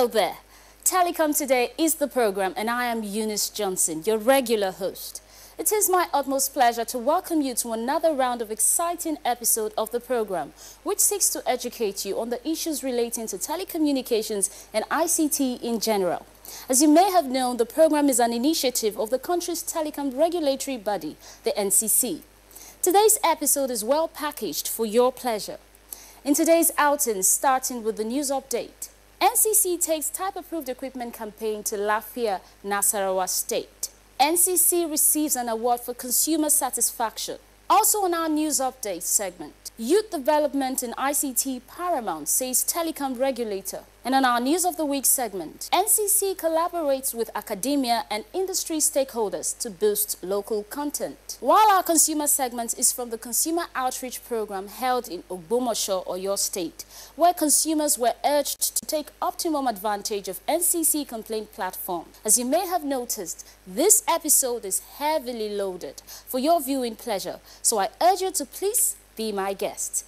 Hello there. Telecom Today is the program and I am Eunice Johnson, your regular host. It is my utmost pleasure to welcome you to another round of exciting episode of the program, which seeks to educate you on the issues relating to telecommunications and ICT in general. As you may have known, the program is an initiative of the country's telecom regulatory body, the NCC. Today's episode is well packaged for your pleasure. In today's outing, starting with the news update, NCC takes type-approved equipment campaign to Lafia, Nasarawa State. NCC receives an award for consumer satisfaction. Also on our news update segment, Youth Development in ICT Paramount, says Telecom regulator. And on our News of the Week segment, NCC collaborates with academia and industry stakeholders to boost local content. While our consumer segment is from the Consumer Outreach Program held in Ogbomoso, Oyo State, where consumers were urged to take optimum advantage of NCC complaint platform. As you may have noticed, this episode is heavily loaded for your viewing pleasure, so I urge you to please be my guest.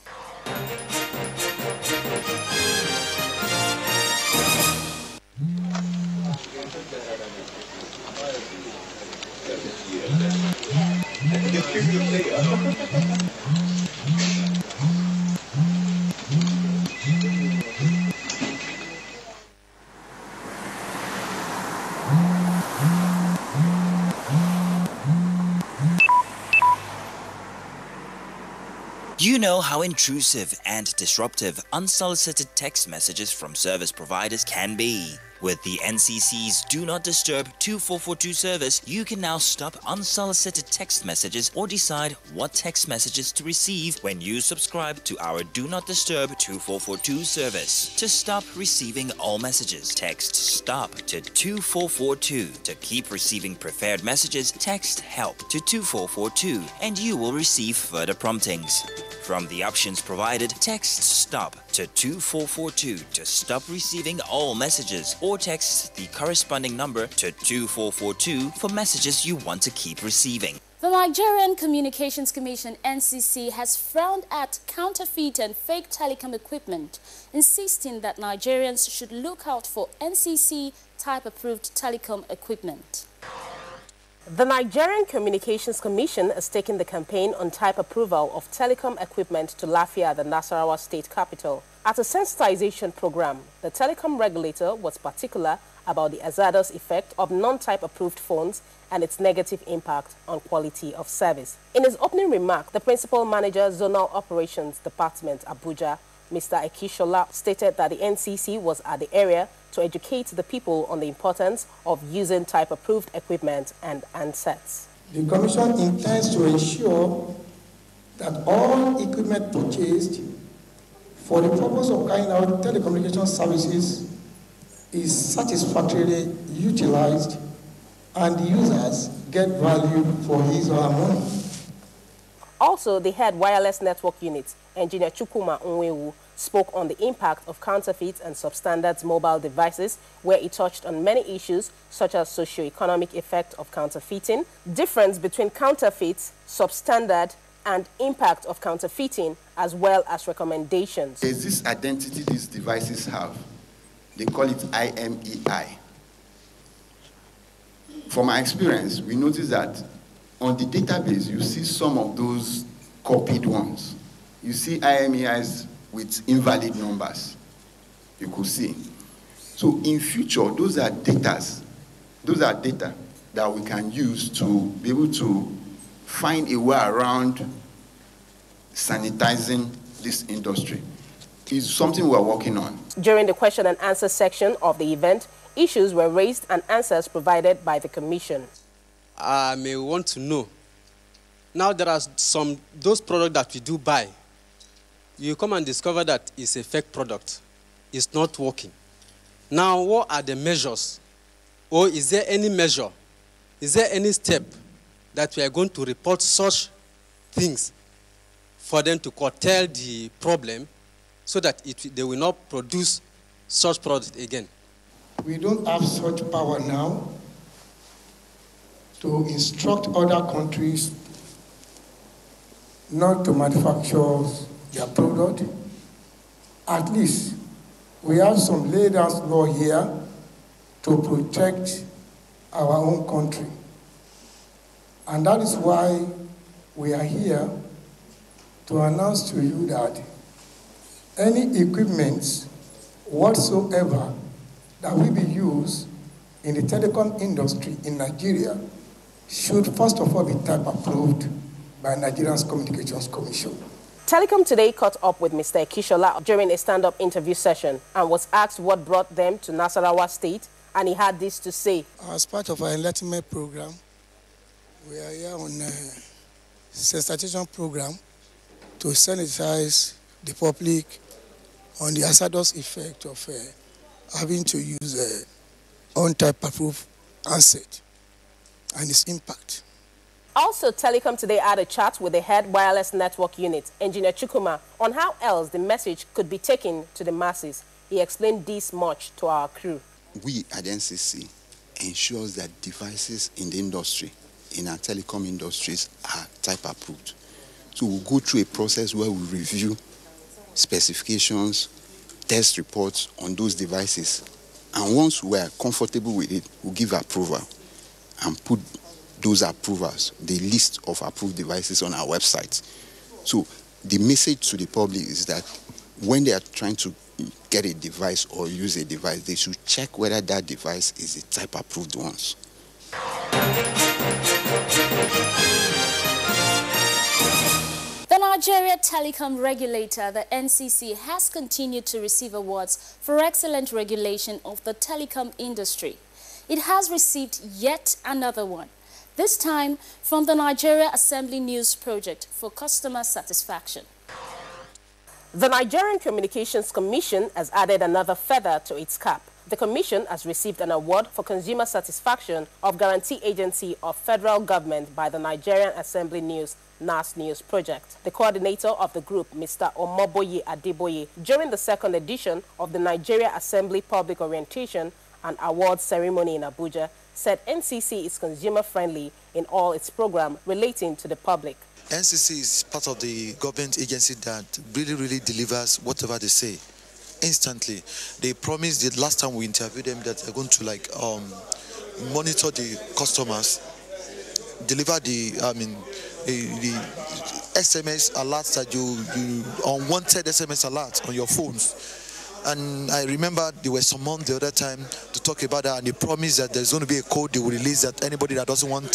You know how intrusive and disruptive unsolicited text messages from service providers can be. With the NCC's Do Not Disturb 2442 service, you can now stop unsolicited text messages or decide what text messages to receive when you subscribe to our Do Not Disturb 2442 service. To stop receiving all messages, text STOP to 2442. To keep receiving preferred messages, text HELP to 2442 and you will receive further promptings. From the options provided, text STOP to 2442 to stop receiving all messages, or text the corresponding number to 2442 for messages you want to keep receiving. The Nigerian Communications Commission (NCC) has frowned at counterfeit and fake telecom equipment, insisting that Nigerians should look out for NCC type-approved telecom equipment. The Nigerian Communications Commission is taking the campaign on type approval of telecom equipment to Lafia, the Nasarawa state capital. At a sensitization program, the telecom regulator was particular about the hazardous effect of non-type approved phones and its negative impact on quality of service. In his opening remark, the Principal Manager, Zonal Operations Department, Abuja, Mr. Ekishola, stated that the NCC was at the area to educate the people on the importance of using type-approved equipment and handsets. The Commission intends to ensure that all equipment purchased for the purpose of carrying out telecommunication services is satisfactorily utilized and the users get value for his or her money. Also, the head wireless network unit, Engineer Chukuma Onwewu, spoke on the impact of counterfeit and substandard mobile devices, where he touched on many issues such as socio-economic effect of counterfeiting, difference between counterfeits, substandard, and impact of counterfeiting, as well as recommendations. There's this identity these devices have. They call it IMEI. From my experience, we notice that on the database, you see some of those copied ones. You see IMEIs with invalid numbers, you could see. So in future, those are data that we can use to be able to find a way around sanitizing this industry. It's something we're working on. During the question and answer section of the event, issues were raised and answers provided by the Commission. I may want to know, now there are those products that we do buy, you come and discover that it's a fake product. It's not working. Now, what are the measures? Or is there any measure? Is there any step that we are going to report such things for them to curtail the problem so that they will not produce such products again? We don't have such power now to instruct other countries not to manufacture their product, at least we have some laid-down law here to protect our own country. And that is why we are here to announce to you that any equipment whatsoever that will be used in the telecom industry in Nigeria should first of all be type approved by Nigerian Communications Commission. Telecom Today caught up with Mr. Ekishola during a stand-up interview session and was asked what brought them to Nasarawa State, and he had this to say. As part of our enlightenment program, we are here on a sensitization program to sensitize the public on the hazardous effect of having to use on-type approved handset and its impact. Also, Telecom Today had a chat with the head wireless network unit, Engineer Chukuma, on how else the message could be taken to the masses. He explained this much to our crew. We at NCC ensures that devices in the industry, in our telecom industries, are type approved. So we'll go through a process where we review specifications, test reports on those devices. And once we're comfortable with it, we'll give approval and put those approvals, the list of approved devices on our website. So the message to the public is that when they are trying to get a device or use a device, they should check whether that device is the type approved ones. The Nigeria Telecom regulator, the NCC, has continued to receive awards for excellent regulation of the telecom industry. It has received yet another one, this time from the Nigeria Assembly News Project for customer satisfaction. The Nigerian Communications Commission has added another feather to its cap. The Commission has received an award for consumer satisfaction of Guarantee Agency of Federal Government by the Nigerian Assembly News NAS News Project. The coordinator of the group, Mr. Omoboye Adeboye, during the second edition of the Nigeria Assembly Public Orientation and Awards Ceremony in Abuja, said NCC is consumer-friendly in all its programs relating to the public. NCC is part of the government agency that really delivers whatever they say instantly. They promised the last time we interviewed them that they're going to monitor the customers, deliver the SMS alerts that you unwanted SMS alerts on your phones. And I remember there were some months the other time to talk about that, and they promised that there's going to be a code they will release that anybody that doesn't want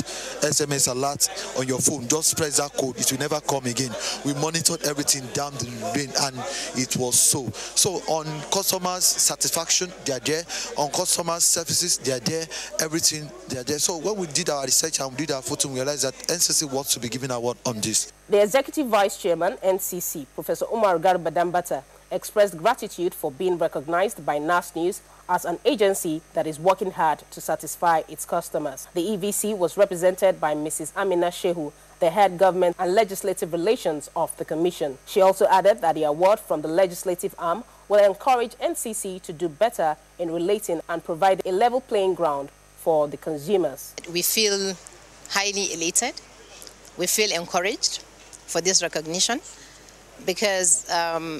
SMS alerts on your phone, just press that code. It will never come again. We monitored everything down the lane, and it was so. So on customers' satisfaction, they are there. On customers' services, they are there. Everything, they are there. So when we did our research and we did our photo, we realized that NCC wants to be given an award on this. The Executive Vice Chairman, NCC, Professor Umar Garba Dambata, expressed gratitude for being recognized by NAS News as an agency that is working hard to satisfy its customers. The EVC was represented by Mrs. Amina Shehu, the head government and legislative relations of the Commission. She also added that the award from the legislative arm will encourage NCC to do better in relating and provide a level playing ground for the consumers. We feel highly elated. We feel encouraged for this recognition, because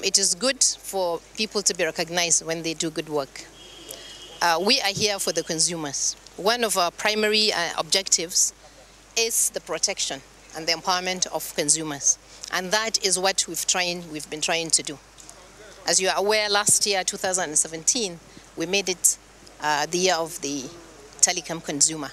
it is good for people to be recognized when they do good work. We are here for the consumers. One of our primary objectives is the protection and the empowerment of consumers. And that is what we've been trying to do. As you are aware, last year, 2017, we made it the year of the telecom consumer.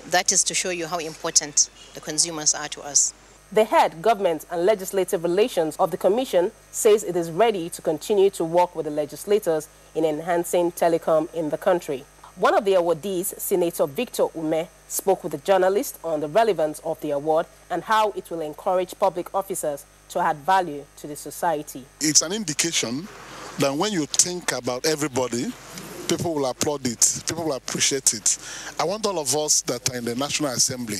That is to show you how important the consumers are to us. The head government and legislative relations of the Commission says it is ready to continue to work with the legislators in enhancing telecom in the country. One of the awardees, Senator Victor Ume, spoke with the journalist on the relevance of the award and how it will encourage public officers to add value to the society. It's an indication that when you think about everybody, people will applaud it, people will appreciate it. I want all of us that are in the National Assembly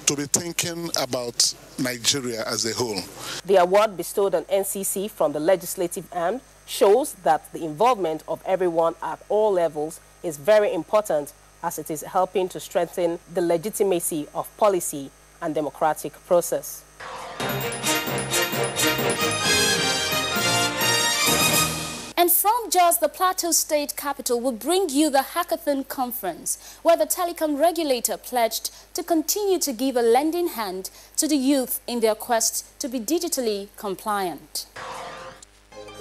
to be thinking about Nigeria as a whole. The award bestowed on NCC from the legislative arm shows that the involvement of everyone at all levels is very important, as it is helping to strengthen the legitimacy of policy and democratic process. And Jos, the Plateau State capital, will bring you the Hackathon Conference, where the telecom regulator pledged to continue to give a lending hand to the youth in their quest to be digitally compliant.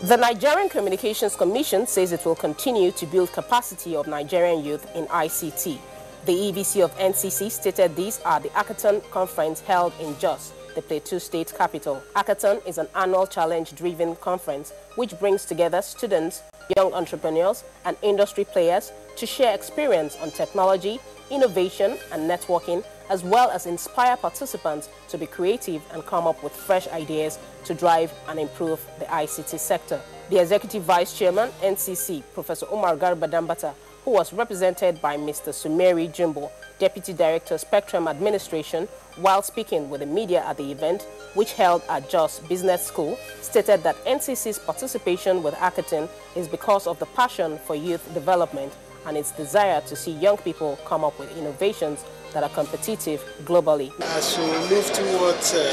The Nigerian Communications Commission says it will continue to build capacity of Nigerian youth in ICT. The EVC of NCC stated this at the hackathon conference held in Jos, the Plateau State capital. Hackathon is an annual challenge-driven conference which brings together students, young entrepreneurs, and industry players to share experience on technology, innovation, and networking, as well as inspire participants to be creative and come up with fresh ideas to drive and improve the ICT sector. The Executive Vice Chairman, NCC, Professor Umar Garba Dambata, who was represented by Mr. Sumeri Jumbo, Deputy Director, Spectrum Administration, while speaking with the media at the event, which held at Jos Business School, stated that NCC's participation with hackathon is because of the passion for youth development and its desire to see young people come up with innovations that are competitive globally. As we move towards a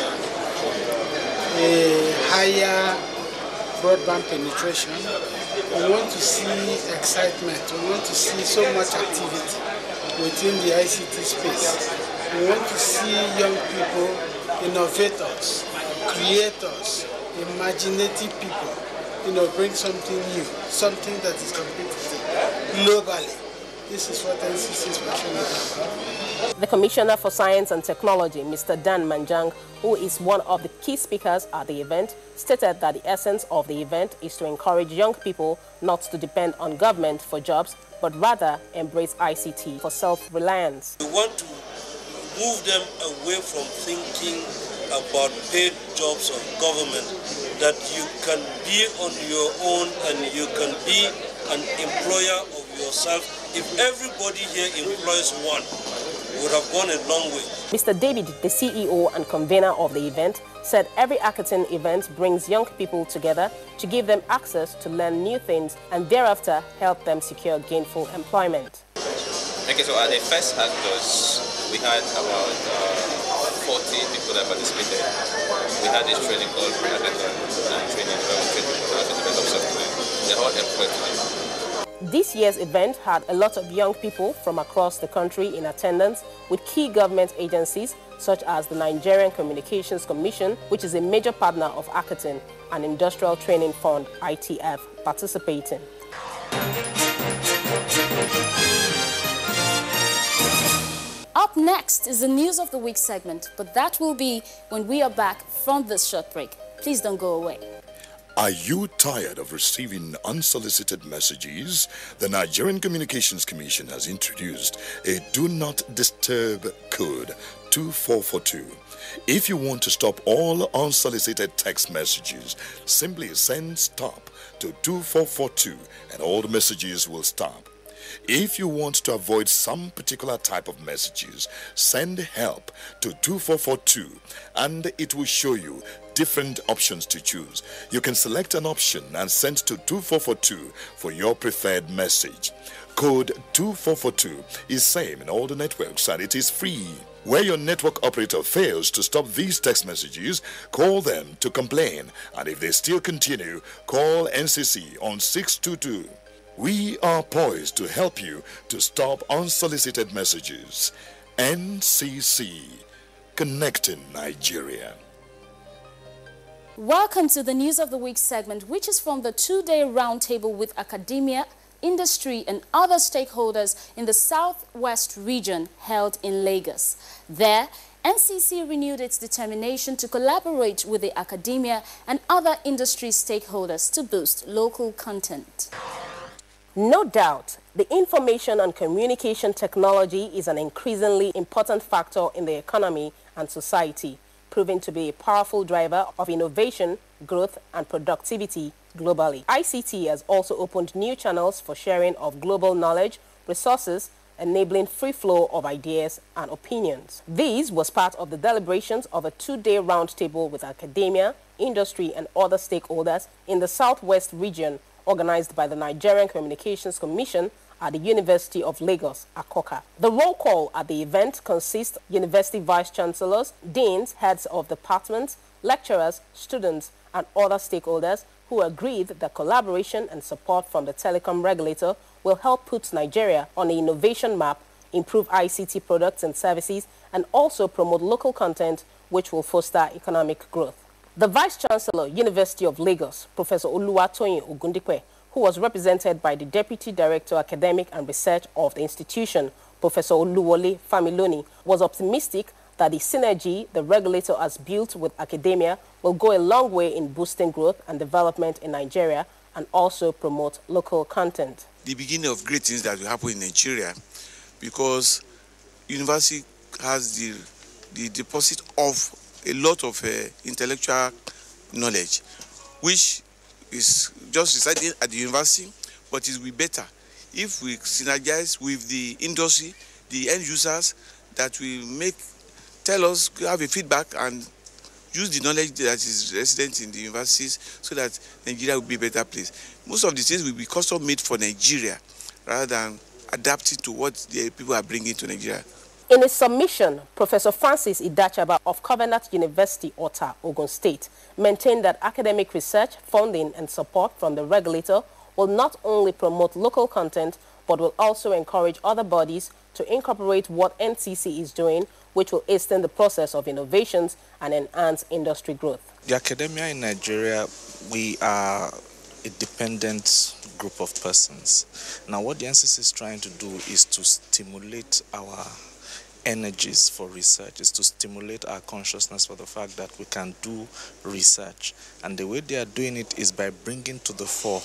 higher broadband penetration, we want to see excitement, we want to see so much activity within the ICT space. We want to see young people, innovators, creators, imaginative people, bring something new, something that is competitive globally. This is what NCC is passionate about. The Commissioner for Science and Technology, Mr. Dan Manjang, who is one of the key speakers at the event, stated that the essence of the event is to encourage young people not to depend on government for jobs, but rather embrace ICT for self-reliance. We want to move them away from thinking about paid jobs of government, that you can be on your own and you can be an employer of yourself. If everybody here employs one, we would have gone a long way. Mr. David, the CEO and convener of the event, said every hackathon event brings young people together to give them access to learn new things and thereafter help them secure gainful employment. Okay, so at the first hackathon, we had about 40 people that participated. We had this training called pre-hackathon and training for how to develop software. They're all employed today. This year's event had a lot of young people from across the country in attendance, with key government agencies such as the Nigerian Communications Commission, which is a major partner of hackathon, and Industrial Training Fund, ITF, participating. Up next is the News of the Week segment, but that will be when we are back from this short break. Please don't go away. Are you tired of receiving unsolicited messages? The Nigerian Communications Commission has introduced a Do Not Disturb code 2442. If you want to stop all unsolicited text messages, simply send STOP to 2442 and all the messages will stop. If you want to avoid some particular type of messages, send HELP to 2442 and it will show you different options to choose. You can select an option and send to 2442 for your preferred message. Code 2442 is same in all the networks and it is free. Where your network operator fails to stop these text messages, call them to complain, and if they still continue, call NCC on 622. We are poised to help you to stop unsolicited messages. NCC, connecting Nigeria. Welcome to the News of the Week segment, which is from the two-day roundtable with academia, industry and other stakeholders in the Southwest region held in Lagos. There, NCC renewed its determination to collaborate with the academia and other industry stakeholders to boost local content. No doubt, the information and communication technology is an increasingly important factor in the economy and society, proving to be a powerful driver of innovation, growth, and productivity globally. ICT has also opened new channels for sharing of global knowledge, resources, enabling free flow of ideas and opinions. This was part of the deliberations of a two-day roundtable with academia, industry, and other stakeholders in the Southwest region, organized by the Nigerian Communications Commission at the University of Lagos, Akoka. The roll call at the event consists of university vice-chancellors, deans, heads of departments, lecturers, students, and other stakeholders who agreed that collaboration and support from the telecom regulator will help put Nigeria on the innovation map, improve ICT products and services, and also promote local content, which will foster economic growth. The Vice-Chancellor, University of Lagos, Professor Oluwatoyin Ogundipe, who was represented by the Deputy Director, Academic and Research of the institution, Professor Oluwole Familoni, was optimistic that the synergy the regulator has built with academia will go a long way in boosting growth and development in Nigeria and also promote local content. The beginning of great things that will happen in Nigeria, because university has the deposit of a lot of intellectual knowledge, which is just residing at the university, but it will be better if we synergize with the industry, the end users, that will tell us, have a feedback and use the knowledge that is resident in the universities so that Nigeria will be a better place. Most of the things will be custom made for Nigeria rather than adapting to what the people are bringing to Nigeria. In his submission, Professor Francis Idachaba of Covenant University, Ota, Ogun State, maintained that academic research, funding and support from the regulator will not only promote local content, but will also encourage other bodies to incorporate what NCC is doing, which will hasten the process of innovations and enhance industry growth. The academia in Nigeria, we are a dependent group of persons. Now, what the NCC is trying to do is to stimulate our energies for research, is to stimulate our consciousness for the fact that we can do research. And the way they are doing it is by bringing to the fore,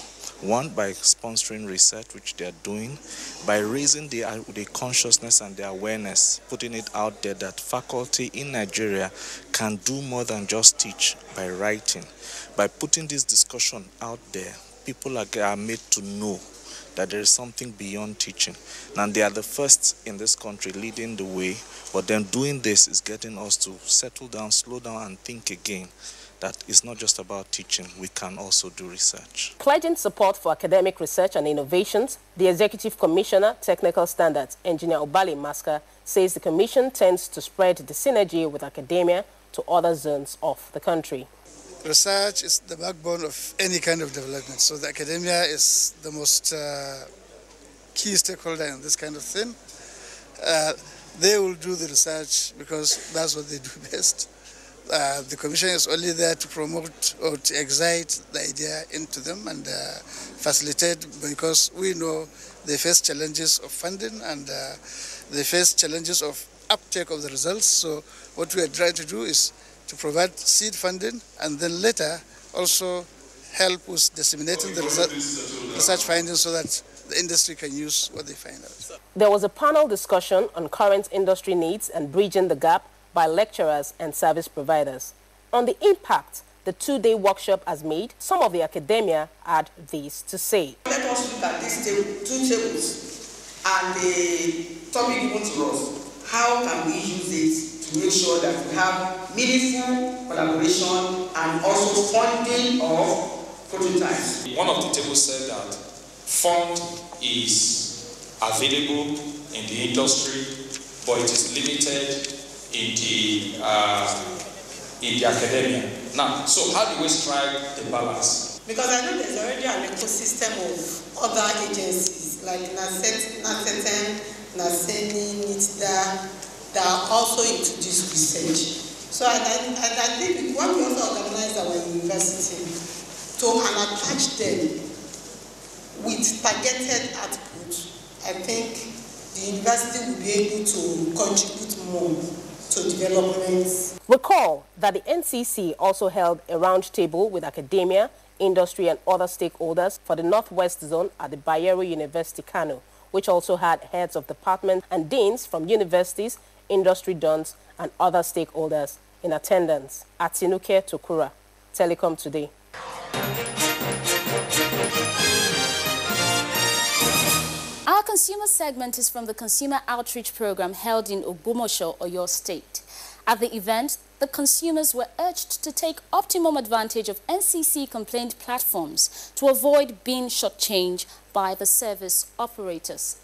one, by sponsoring research, which they are doing, by raising the consciousness and the awareness, putting it out there that faculty in Nigeria can do more than just teach by writing. By putting this discussion out there, people are made to know that there is something beyond teaching. And they are the first in this country leading the way, but then doing this is getting us to settle down, slow down, and think again that it's not just about teaching, we can also do research. Pledging support for academic research and innovations, the Executive Commissioner, Technical Standards, Engineer Obali Maska, says the Commission tends to spread the synergy with academia to other zones of the country. Research is the backbone of any kind of development, so the academia is the most key stakeholder in this kind of thing. They will do the research because that's what they do best. The Commission is only there to promote or to excite the idea into them and facilitate, because we know they face challenges of funding and they face challenges of uptake of the results. So what we are trying to do is to provide seed funding and then later also help with disseminating the research findings so that the industry can use what they find out. There was a panel discussion on current industry needs and bridging the gap by lecturers and service providers. On the impact the two-day workshop has made, some of the academia had this to say. Let us look at these two tables and the topic given to us. How can we use it to make sure that we have meaningful collaboration and also funding of prototypes? One of the tables said that fund is available in the industry, but it is limited in the academia. Now, so how do we strike the balance? Because I know there's already an ecosystem of other agencies like NACETEN, NACENI, NITDA, that are also into this research. So I think when we also organize our university and attach them with targeted output, I think the university will be able to contribute more to development. Recall that the NCC also held a roundtable with academia, industry and other stakeholders for the Northwest Zone at the Bayero University, Kano, which also had heads of departments and deans from universities, industry dons and other stakeholders in attendance. Atinuke Tokura, Telecom Today. Our consumer segment is from the Consumer Outreach Program held in Ogbomoso, Oyo State. At the event, the consumers were urged to take optimum advantage of NCC complaint platforms to avoid being shortchanged by the service operators.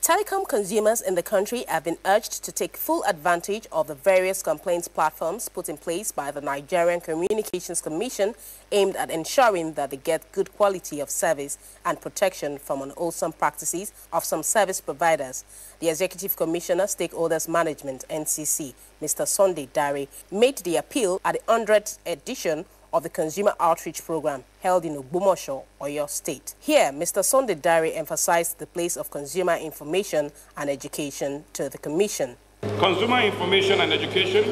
Telecom consumers in the country have been urged to take full advantage of the various complaints platforms put in place by the Nigerian Communications Commission aimed at ensuring that they get good quality of service and protection from unwholesome practices of some service providers. The Executive Commissioner, Stakeholders Management, NCC, Mr. Sunday Dare, made the appeal at the 100th edition of the Consumer Outreach Program held in Abuja, Oyo State. Here, Mr. Sunday Dare emphasized the place of consumer information and education to the Commission. Consumer information and education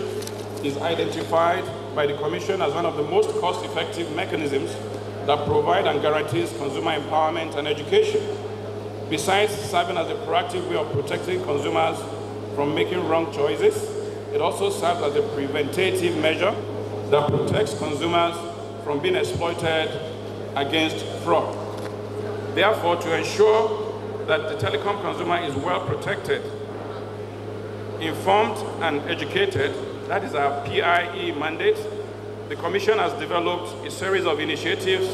is identified by the Commission as one of the most cost-effective mechanisms that provide and guarantees consumer empowerment and education. Besides serving as a proactive way of protecting consumers from making wrong choices, it also serves as a preventative measure that protects consumers from being exploited against fraud. Therefore, to ensure that the telecom consumer is well protected, informed and educated, that is our PIE mandate, the Commission has developed a series of initiatives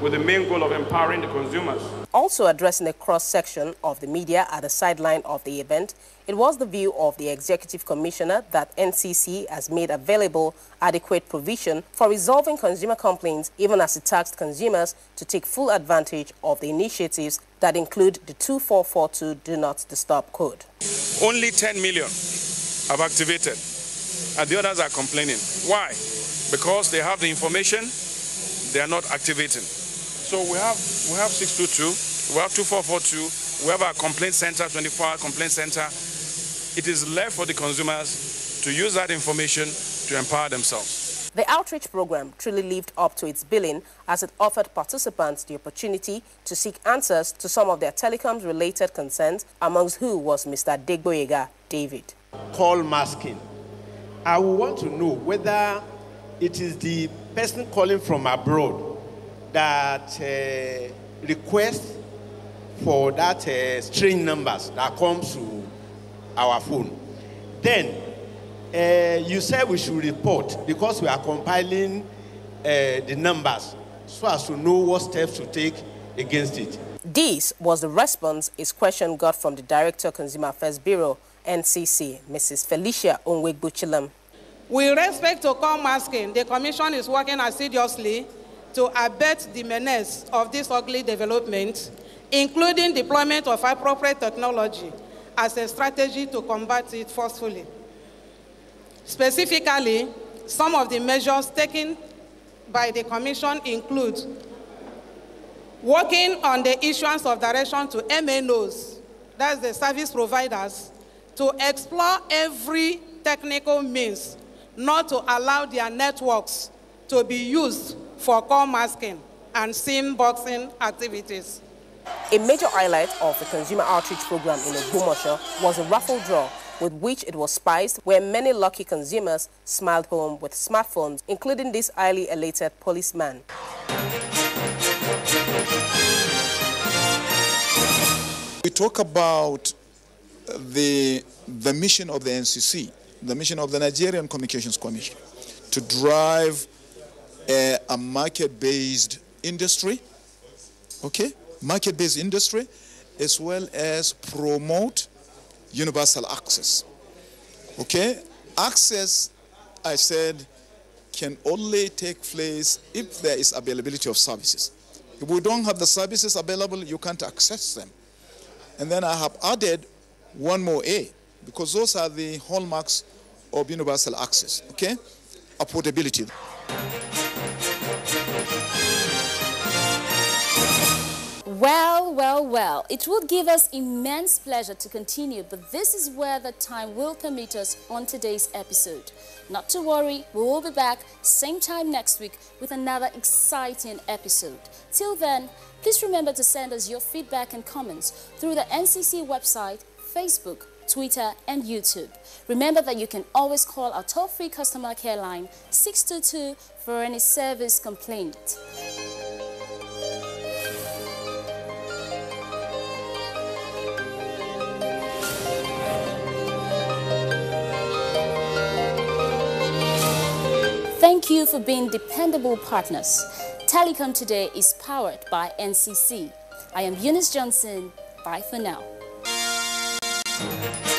with the main goal of empowering the consumers. Also addressing a cross-section of the media at the sideline of the event, it was the view of the Executive Commissioner that NCC has made available adequate provision for resolving consumer complaints, even as it tasked consumers to take full advantage of the initiatives that include the 2442 Do Not Disturb code. Only 10 million have activated, and the others are complaining. Why? Because they have the information, they are not activating. So we have 622, we have 2442, we have our complaint center, 24-hour complaint center. It is left for the consumers to use that information to empower themselves. The outreach program truly lived up to its billing as it offered participants the opportunity to seek answers to some of their telecoms-related concerns, amongst who was Mr. Degboyega David. Call masking. I would want to know whether it is the person calling from abroad that requests for that strange numbers that comes to our phone. Then you said we should report because we are compiling the numbers so as to know what steps to take against it. This was the response his question got from the Director Consumer Affairs Bureau, NCC, Mrs. Felicia Onwegbuchilam. With respect to call masking, the Commission is working assiduously to abet the menace of this ugly development, including deployment of appropriate technology as a strategy to combat it forcefully. Specifically, some of the measures taken by the Commission include working on the issuance of direction to MNOs, that's the service providers, to explore every technical means not to allow their networks to be used for call masking and SIM boxing activities. A major highlight of the consumer outreach program in Abuja was a raffle draw with which it was spiced, where many lucky consumers smiled home with smartphones, including this highly elated policeman. We talk about the mission of the NCC, the mission of the Nigerian Communications Commission, to drive a market-based industry, okay? Market-based industry, as well as promote universal access, okay? Access, I said, can only take place if there is availability of services. If we don't have the services available, you can't access them. And then I have added one more A, because those are the hallmarks of universal access, okay? Affordability. Well, it would give us immense pleasure to continue, but this is where the time will permit us on today's episode. Not to worry, we will be back same time next week with another exciting episode. Till then, please remember to send us your feedback and comments through the NCC website, Facebook, Twitter, and YouTube. Remember that you can always call our toll-free customer care line 622 for any service complaint. Thank you for being dependable partners. Telecom Today is powered by NCC. I am Eunice Johnson. Bye for now. Thank you.